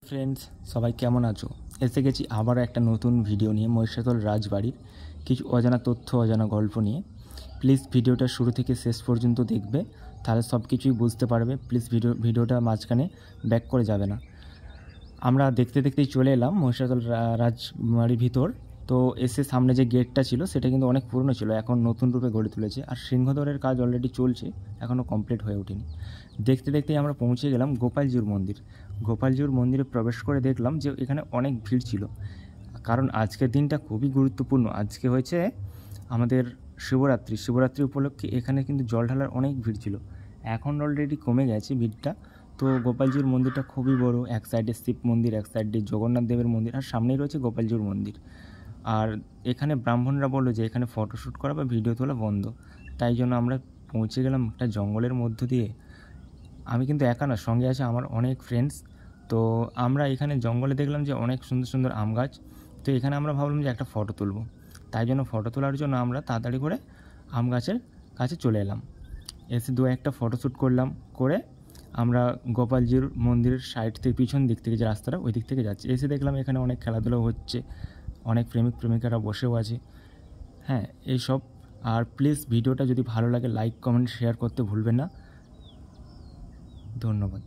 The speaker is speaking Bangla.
ফ্রেন্ডস, সবাই কেমন আছো? এসে গেছি আবারও একটা নতুন ভিডিও নিয়ে, মহিষাদল রাজবাড়ির কিছু অজানা তথ্য, অজানা গল্প নিয়ে। প্লিজ ভিডিওটা শুরু থেকে শেষ পর্যন্ত দেখবে, তাহলে সব কিছুই বুঝতে পারবে। প্লিজ ভিডিওটা মাঝখানে ব্যাক করে যাবে না। আমরা দেখতে দেখতেই চলে এলাম মহিষাদল রাজবাড়ির ভিতর। তো এসে সামনে যে গেটটা ছিল সেটা কিন্তু অনেক পুরনো ছিল, এখন নতুন রূপে গড়ে তুলেছে। আর সিংহদ্বারের কাজ অলরেডি চলছে, এখনও কমপ্লিট হয়ে ওঠেনি। দেখতে দেখতেই আমরা পৌঁছে গেলাম গোপালজিউর মন্দির। গোপালজিউর মন্দিরে প্রবেশ করে দেখলাম যে এখানে অনেক ভিড় ছিল, কারণ আজকের দিনটা খুবই গুরুত্বপূর্ণ। আজকে হয়েছে আমাদের শিবরাত্রি উপলক্ষে এখানে কিন্তু জল ঢালার অনেক ভিড় ছিল। এখন অলরেডি কমে গেছে ভিড়টা। তো গোপালজিউর মন্দিরটা খুবই বড়, এক সাইডে শিব মন্দির, এক সাইডে জগন্নাথ দেবের মন্দির, আর সামনেই রয়েছে গোপালজিউর মন্দির। আর এখানে ব্রাহ্মণরা বললো যে এখানে ফটোশ্যুট করা বা ভিডিও তোলা বন্ধ, তাই জন্য আমরা পৌঁছে গেলাম একটা জঙ্গলের মধ্য দিয়ে। আমি কিন্তু একা না, সঙ্গে আছে আমার অনেক ফ্রেন্ডস। তো আমরা এখানে জঙ্গলে দেখলাম যে অনেক সুন্দর সুন্দর আম গাছ। তো এখানে আমরা ভাবলাম যে একটা ফটো তুলব, তাই জন্য ফটো তোলার জন্য আমরা তাড়াতাড়ি করে আম গাছের কাছে চলে এলাম। এসে একটা ফটোশ্যুট করলাম, করে আমরা গোপালজির মন্দিরের সাইড থেকে, পিছন দিক থেকে যে রাস্তাটা ওই দিক থেকে যাচ্ছি। এসে দেখলাম এখানে অনেক খেলাধুলো হচ্ছে, অনেক প্রেমিক প্রেমিকারা বসেও আছে। হ্যাঁ, এইসব। আর প্লিজ ভিডিওটা যদি ভালো লাগে লাইক কমেন্ট শেয়ার করতে ভুলবেন না। ধন্যবাদ।